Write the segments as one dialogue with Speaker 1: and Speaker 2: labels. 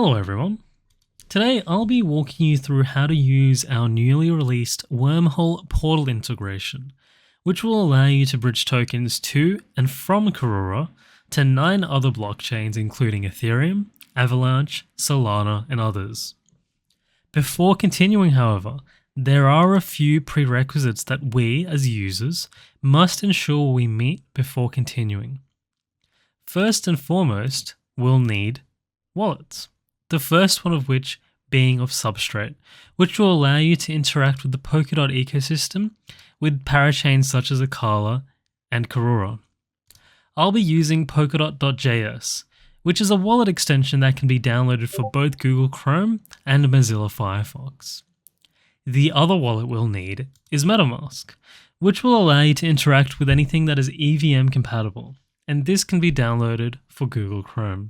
Speaker 1: Hello everyone. Today I'll be walking you through how to use our newly released wormhole portal integration, which will allow you to bridge tokens to and from Karura to 9 other blockchains including Ethereum, Avalanche, Solana, and others. Before continuing, however, there are a few prerequisites that we, as users, must ensure we meet before continuing. First and foremost, we'll need wallets. The first one of which being of Substrate, which will allow you to interact with the Polkadot ecosystem with parachains such as Akala and Karura. I'll be using Polkadot.js, which is a wallet extension that can be downloaded for both Google Chrome and Mozilla Firefox. The other wallet we'll need is MetaMask, which will allow you to interact with anything that is EVM compatible, and this can be downloaded for Google Chrome.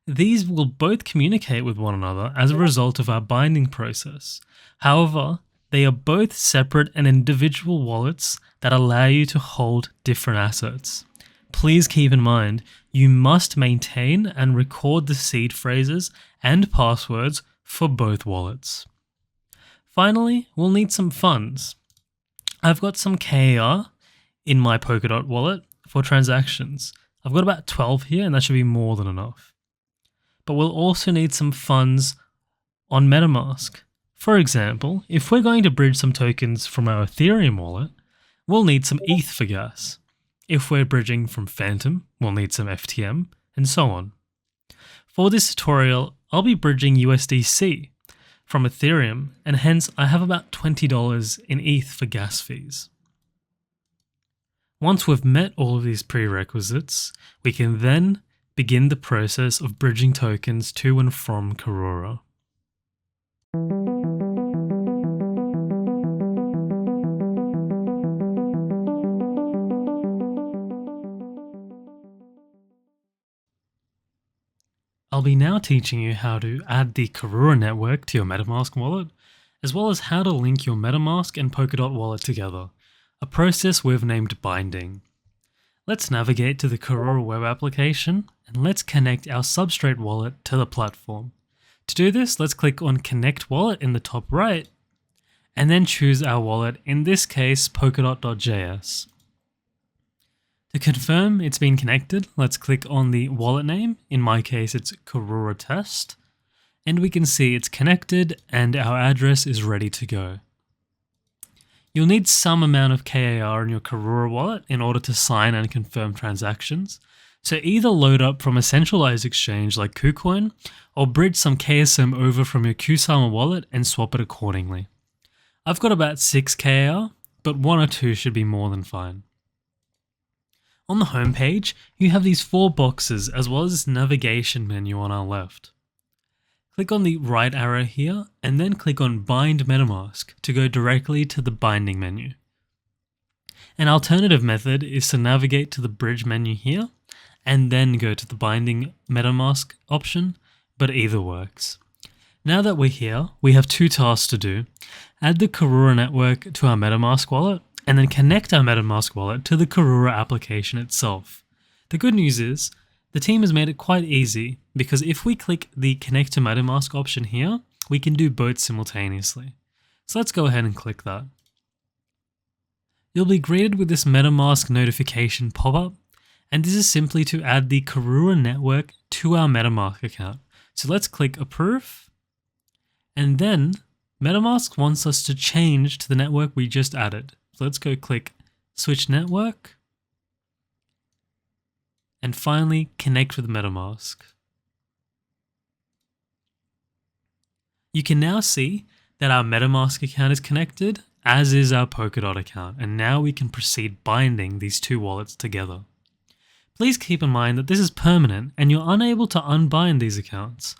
Speaker 1: These will both communicate with one another as a result of our binding process. However, they are both separate and individual wallets that allow you to hold different assets. Please keep in mind, you must maintain and record the seed phrases and passwords for both wallets. Finally, we'll need some funds. I've got some KAR in my Polkadot wallet for transactions. I've got about 12 here and that should be more than enough. But we'll also need some funds on MetaMask. For example, if we're going to bridge some tokens from our Ethereum wallet, we'll need some ETH for gas. If we're bridging from Phantom, we'll need some FTM, and so on. For this tutorial, I'll be bridging USDC from Ethereum, and hence I have about $20 in ETH for gas fees. Once we've met all of these prerequisites, we can then begin the process of bridging tokens to and from Karura. I'll be now teaching you how to add the Karura network to your MetaMask wallet, as well as how to link your MetaMask and Polkadot wallet together, a process we've named binding. Let's navigate to the Karura web application and let's connect our Substrate wallet to the platform. To do this, let's click on Connect Wallet in the top right and then choose our wallet, in this case Polkadot.js. To confirm it's been connected, let's click on the wallet name, in my case it's Karura Test, and we can see it's connected and our address is ready to go. You'll need some amount of KAR in your Karura wallet in order to sign and confirm transactions, so either load up from a centralized exchange like KuCoin or bridge some KSM over from your Kusama wallet and swap it accordingly. I've got about 6 KAR, but 1 or 2 should be more than fine. On the home page, you have these 4 boxes as well as this navigation menu on our left. Click on the right arrow here and then click on Bind MetaMask to go directly to the binding menu. An alternative method is to navigate to the bridge menu here and then go to the binding MetaMask option, but either works. Now that we're here, we have 2 tasks to do. Add the Karura network to our MetaMask wallet and then connect our MetaMask wallet to the Karura application itself. The good news is, the team has made it quite easy because if we click the Connect to MetaMask option here, we can do both simultaneously. So let's go ahead and click that. You'll be greeted with this MetaMask notification pop-up, and this is simply to add the Karura network to our MetaMask account. So let's click Approve, and then MetaMask wants us to change to the network we just added. So let's go click Switch Network, and finally connect with MetaMask. You can now see that our MetaMask account is connected, as is our Polkadot account, and now we can proceed binding these 2 wallets together. Please keep in mind that this is permanent and you're unable to unbind these accounts.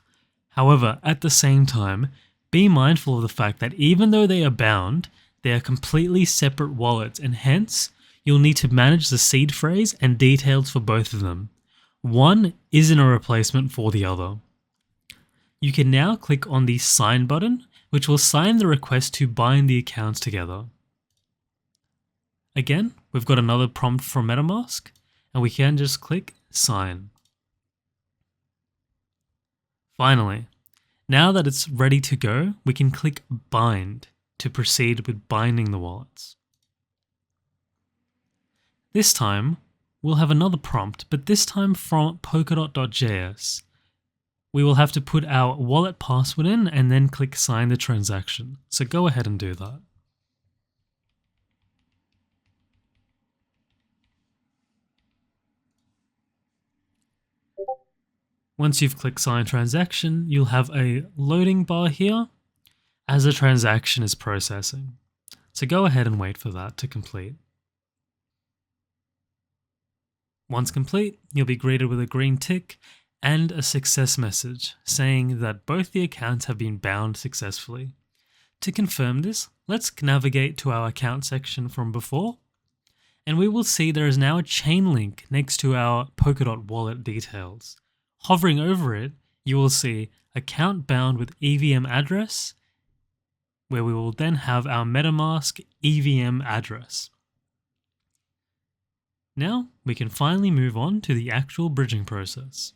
Speaker 1: However, at the same time, be mindful of the fact that even though they are bound, they are completely separate wallets, and hence, you'll need to manage the seed phrase and details for both of them. One isn't a replacement for the other. You can now click on the Sign button, which will sign the request to bind the accounts together. Again, we've got another prompt from MetaMask, and we can just click Sign. Finally, now that it's ready to go, we can click Bind to proceed with binding the wallets. This time, we'll have another prompt, but this time from polkadot.js. We will have to put our wallet password in and then click Sign the transaction. So go ahead and do that. Once you've clicked Sign Transaction, you'll have a loading bar here as the transaction is processing. So go ahead and wait for that to complete. Once complete, you'll be greeted with a green tick and a success message saying that both the accounts have been bound successfully. To confirm this, let's navigate to our account section from before, and we will see there is now a chain link next to our Polkadot wallet details. Hovering over it, you will see account bound with EVM address, where we will then have our MetaMask EVM address. Now we can finally move on to the actual bridging process.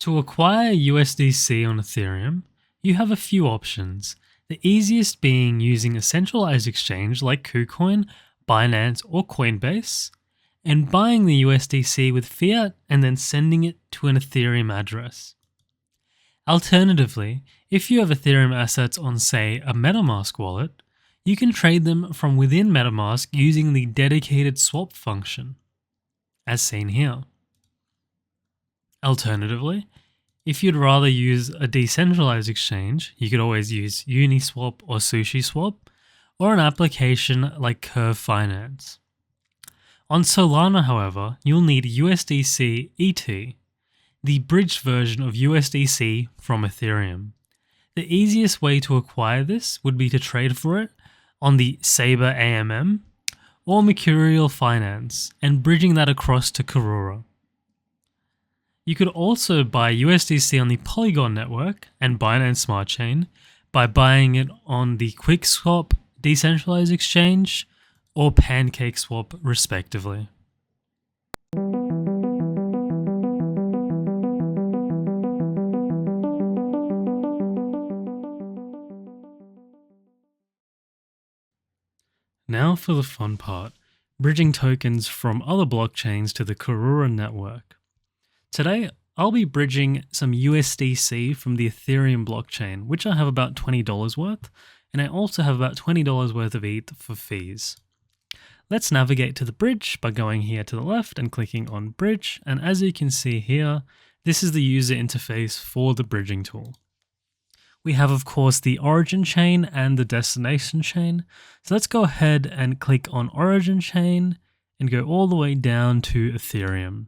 Speaker 1: To acquire USDC on Ethereum, you have a few options, the easiest being using a centralized exchange like KuCoin, Binance, or Coinbase, and buying the USDC with fiat and then sending it to an Ethereum address. Alternatively, if you have Ethereum assets on, say, a MetaMask wallet, you can trade them from within MetaMask using the dedicated swap function, as seen here. Alternatively, if you'd rather use a decentralized exchange, you could always use Uniswap or SushiSwap, or an application like Curve Finance. On Solana, however, you'll need USDC ET, the bridged version of USDC from Ethereum. The easiest way to acquire this would be to trade for it on the Saber AMM or Mercurial Finance and bridging that across to Karura. You could also buy USDC on the Polygon network and Binance Smart Chain by buying it on the QuickSwap decentralized exchange or PancakeSwap respectively. Now for the fun part, bridging tokens from other blockchains to the Karura network. Today, I'll be bridging some USDC from the Ethereum blockchain, which I have about $20 worth, and I also have about $20 worth of ETH for fees. Let's navigate to the bridge by going here to the left and clicking on Bridge, and as you can see here, this is the user interface for the bridging tool. We have, of course, the origin chain and the destination chain, so let's go ahead and click on origin chain and go all the way down to Ethereum.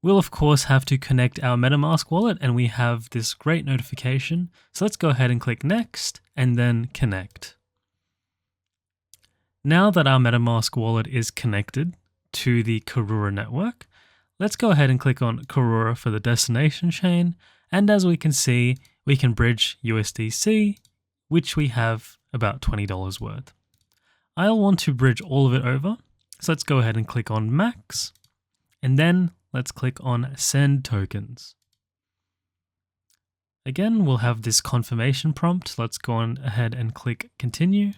Speaker 1: We'll of course have to connect our MetaMask wallet, and we have this great notification. So let's go ahead and click next and then connect. Now that our MetaMask wallet is connected to the Karura network, let's go ahead and click on Karura for the destination chain. And as we can see, we can bridge USDC, which we have about $20 worth. I'll want to bridge all of it over. So let's go ahead and click on Max, and then let's click on Send Tokens. Again, we'll have this confirmation prompt. Let's go on ahead and click Continue.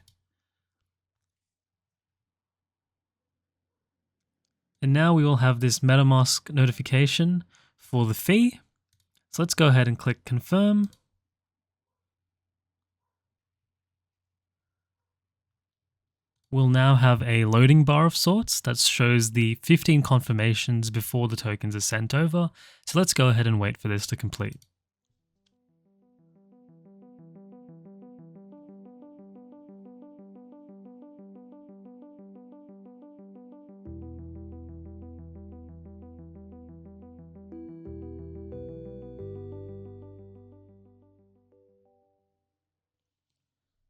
Speaker 1: And now we will have this MetaMask notification for the fee. So let's go ahead and click Confirm. We'll now have a loading bar of sorts that shows the 15 confirmations before the tokens are sent over. So let's go ahead and wait for this to complete.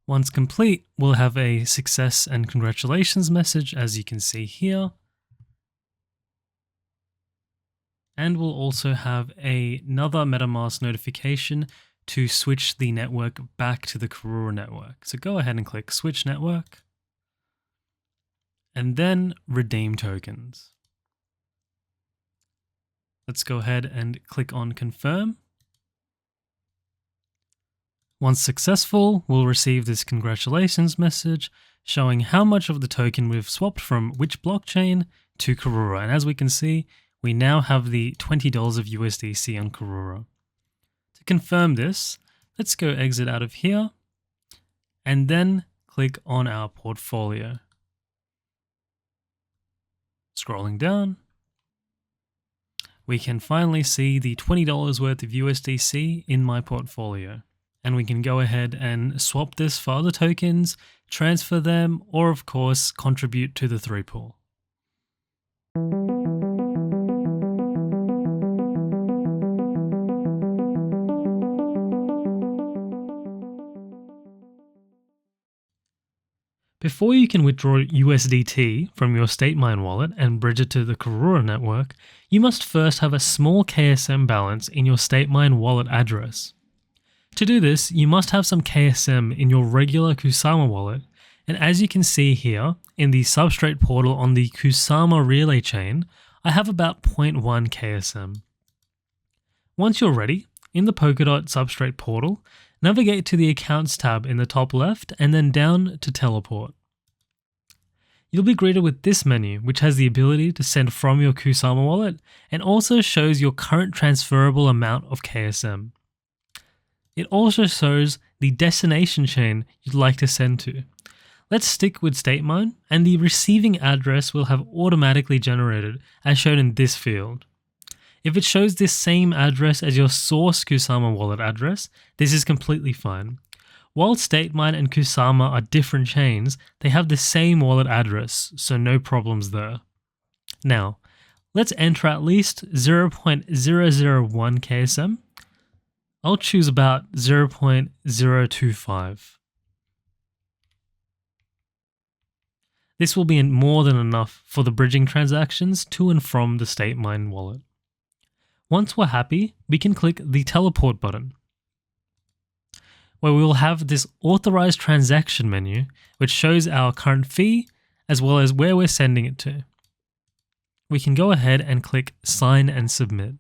Speaker 1: Once complete, we'll have a success and congratulations message, as you can see here. And we'll also have another MetaMask notification to switch the network back to the Karura network. So go ahead and click Switch Network, and then Redeem Tokens. Let's go ahead and click on Confirm. Once successful, we'll receive this congratulations message showing how much of the token we've swapped from which blockchain to Karura. And as we can see, we now have the $20 of USDC on Karura. To confirm this, let's go exit out of here and then click on our portfolio. Scrolling down, we can finally see the $20 worth of USDC in my portfolio. And we can go ahead and swap this for other tokens, transfer them, or of course, contribute to the 3 pool. Before you can withdraw USDT from your Statemine wallet and bridge it to the Karura network, you must first have a small KSM balance in your Statemine wallet address. To do this, you must have some KSM in your regular Kusama wallet, and as you can see here, in the substrate portal on the Kusama relay chain, I have about 0.1 KSM. Once you're ready, in the Polkadot substrate portal, navigate to the Accounts tab in the top left and then down to Teleport. You'll be greeted with this menu, which has the ability to send from your Kusama wallet and also shows your current transferable amount of KSM. It also shows the destination chain you'd like to send to. Let's stick with Statemine, and the receiving address will have automatically generated as shown in this field. If it shows this same address as your source Kusama wallet address, this is completely fine. While Statemine and Kusama are different chains, they have the same wallet address, so no problems there. Now, let's enter at least 0.001 KSM. I'll choose about 0.025. This will be more than enough for the bridging transactions to and from the Statemine wallet. Once we're happy, we can click the Teleport button, where we will have this Authorized Transaction menu, which shows our current fee as well as where we're sending it to. We can go ahead and click Sign and Submit.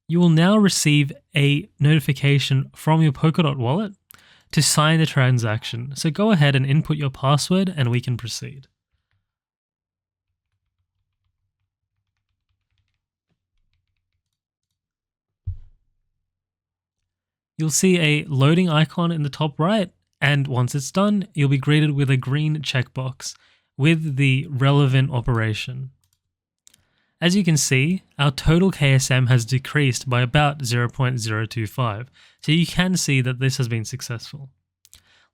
Speaker 1: You will now receive a notification from your Polkadot wallet to sign the transaction. So go ahead and input your password and we can proceed. You'll see a loading icon in the top right, and once it's done, you'll be greeted with a green checkbox with the relevant operation. As you can see, our total KSM has decreased by about 0.025, so you can see that this has been successful.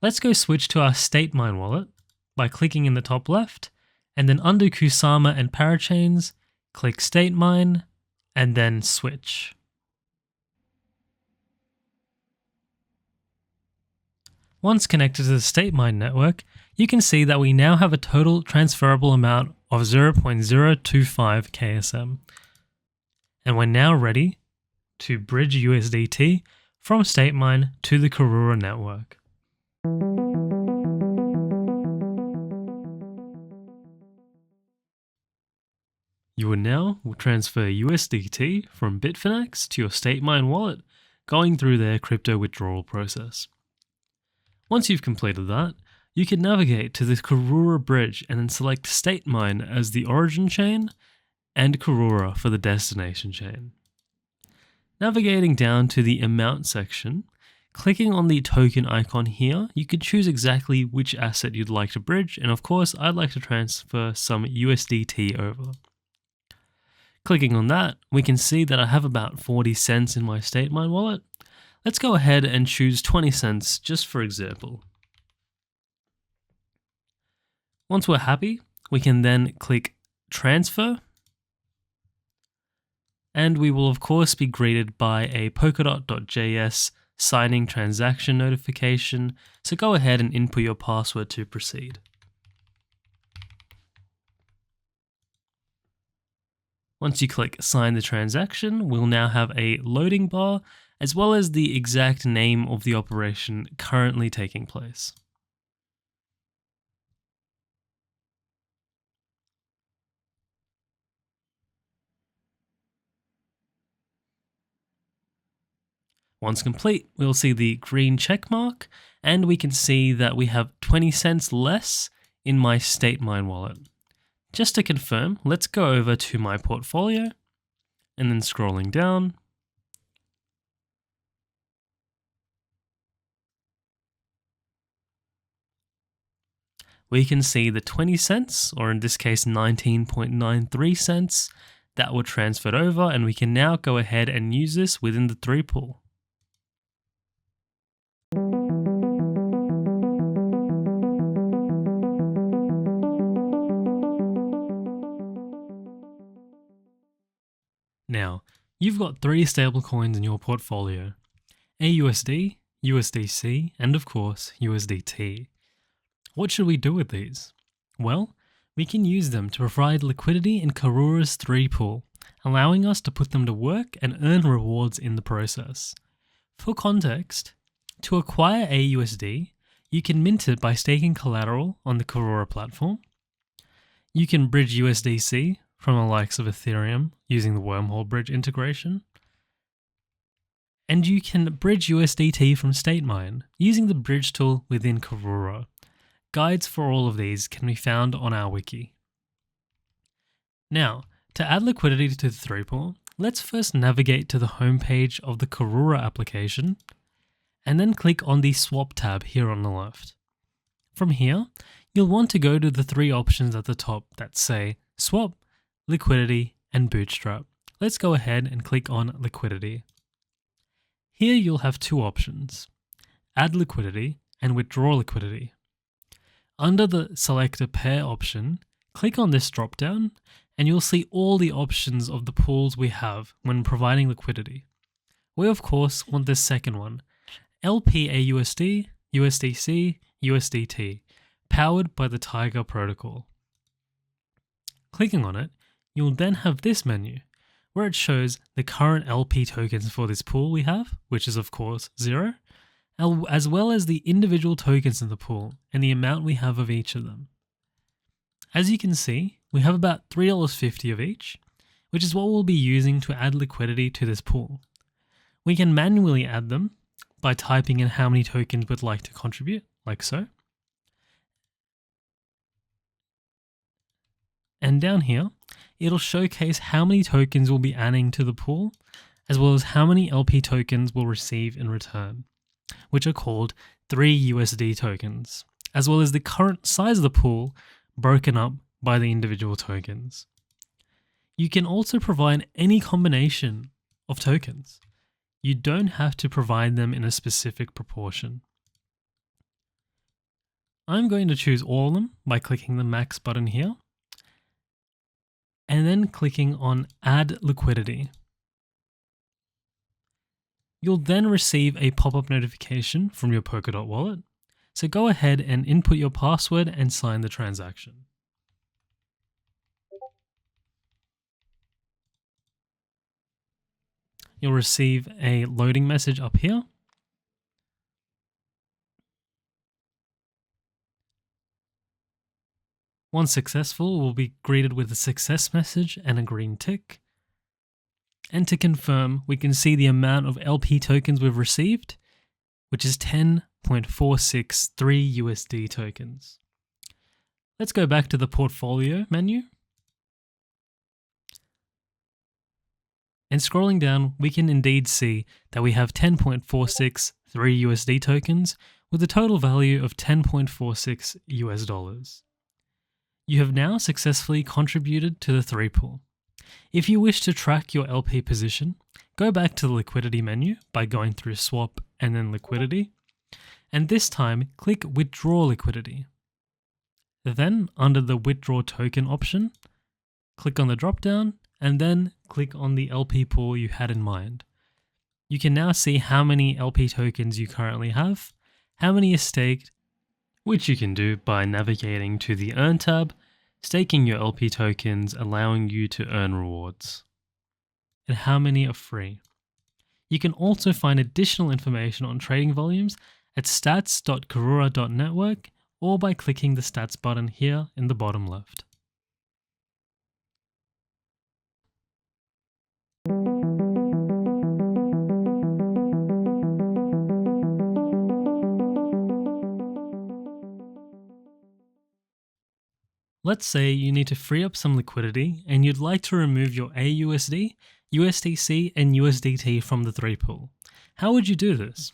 Speaker 1: Let's go switch to our Statemine wallet by clicking in the top left, and then under Kusama and Parachains, click Statemine, and then switch. Once connected to the Statemine network, you can see that we now have a total transferable amount of 0.025 KSM. And we're now ready to bridge USDT from Statemine to the Karura network. You will now transfer USDT from Bitfinex to your Statemine wallet, going through their crypto withdrawal process. Once you've completed that, you can navigate to the Karura bridge and then select Statemine as the origin chain and Karura for the destination chain. Navigating down to the amount section, clicking on the token icon here, you can choose exactly which asset you'd like to bridge, and of course I'd like to transfer some USDT over. Clicking on that, we can see that I have about 40 cents in my Statemine wallet. Let's go ahead and choose 20 cents just for example. Once we're happy, we can then click Transfer, and we will of course be greeted by a Polkadot.js signing transaction notification, so go ahead and input your password to proceed. Once you click sign the transaction, we'll now have a loading bar as well as the exact name of the operation currently taking place. Once complete, we'll see the green check mark and we can see that we have 20 cents less in my Statemine wallet. Just to confirm, let's go over to my portfolio and then scrolling down. We can see the 20 cents, or in this case 19.93 cents, that were transferred over, and we can now go ahead and use this within the 3 pool. Now, you've got 3 stablecoins in your portfolio: aUSD, USDC, and of course USDT. What should we do with these? Well, we can use them to provide liquidity in Karura's 3 pool, allowing us to put them to work and earn rewards in the process. For context, to acquire aUSD, you can mint it by staking collateral on the Karura platform. You can bridge USDC from the likes of Ethereum using the wormhole bridge integration. And you can bridge USDT from Statemine using the bridge tool within Karura. Guides for all of these can be found on our wiki. Now, to add liquidity to the 3 pool, let's first navigate to the homepage of the Karura application and then click on the swap tab here on the left. From here, you'll want to go to the 3 options at the top that say swap, liquidity, and bootstrap. Let's go ahead and click on liquidity. Here you'll have 2 options: add liquidity and withdraw liquidity. Under the select a pair option, click on this dropdown and you'll see all the options of the pools we have when providing liquidity. We of course want this second one, LPAUSD, USDC, USDT, powered by the Tiger protocol. Clicking on it, you'll then have this menu where it shows the current LP tokens for this pool we have, which is of course 0, as well as the individual tokens in the pool and the amount we have of each of them. As you can see, we have about $3.50 of each, which is what we'll be using to add liquidity to this pool. We can manually add them by typing in how many tokens we'd like to contribute, like so. And down here, it'll showcase how many tokens we'll be adding to the pool, as well as how many LP tokens we'll receive in return, which are called 3 USD tokens, as well as the current size of the pool broken up by the individual tokens. You can also provide any combination of tokens. You don't have to provide them in a specific proportion. I'm going to choose all of them by clicking the max button here, and then clicking on add liquidity. You'll then receive a pop-up notification from your Polkadot wallet, so go ahead and input your password and sign the transaction. You'll receive a loading message up here. Once successful, we'll be greeted with a success message and a green tick. And to confirm, we can see the amount of LP tokens we've received, which is 10.463 USD tokens. Let's go back to the portfolio menu. And scrolling down, we can indeed see that we have 10.463 USD tokens with a total value of 10.46 US dollars. You have now successfully contributed to the 3 pool. If you wish to track your LP position, go back to the liquidity menu by going through swap and then liquidity, and this time click withdraw liquidity. Then under the withdraw token option, click on the dropdown and then click on the LP pool you had in mind. You can now see how many LP tokens you currently have, how many is staked, which you can do by navigating to the Earn tab, staking your LP tokens, allowing you to earn rewards. And how many are free? You can also find additional information on trading volumes at stats.karura.network or by clicking the stats button here in the bottom left. Let's say you need to free up some liquidity and you'd like to remove your aUSD, USDC, and USDT from the 3 pool. How would you do this?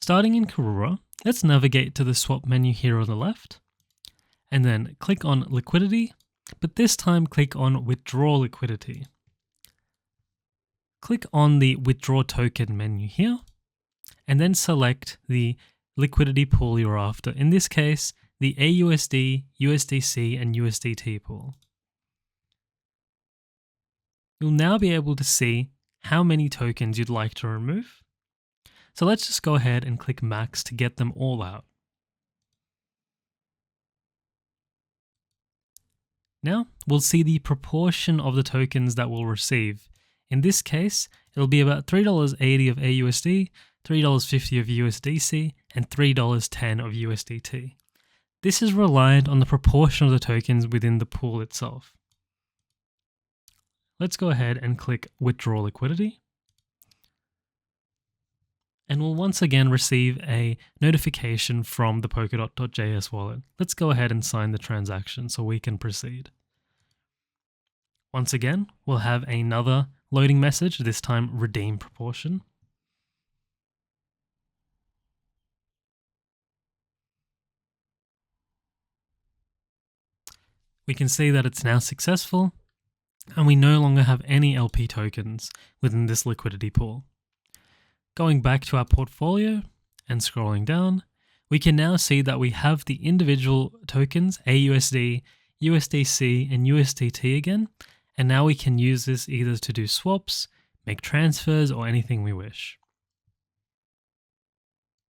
Speaker 1: Starting in Karura, let's navigate to the swap menu here on the left, and then click on liquidity, but this time click on withdraw liquidity. Click on the withdraw token menu here, and then select the liquidity pool you're after. In this case, the aUSD, USDC, and USDT pool. You'll now be able to see how many tokens you'd like to remove. So let's just go ahead and click max to get them all out. Now we'll see the proportion of the tokens that we'll receive. In this case, it'll be about $3.80 of aUSD, $3.50 of USDC, and $3.10 of USDT. This is reliant on the proportion of the tokens within the pool itself. Let's go ahead and click withdraw liquidity. And we'll once again receive a notification from the Polkadot.js wallet. Let's go ahead and sign the transaction so we can proceed. Once again, we'll have another loading message, this time redeem proportion. We can see that it's now successful, and we no longer have any LP tokens within this liquidity pool. Going back to our portfolio and scrolling down, we can now see that we have the individual tokens, aUSD, USDC, and USDT again, and now we can use this either to do swaps, make transfers, or anything we wish.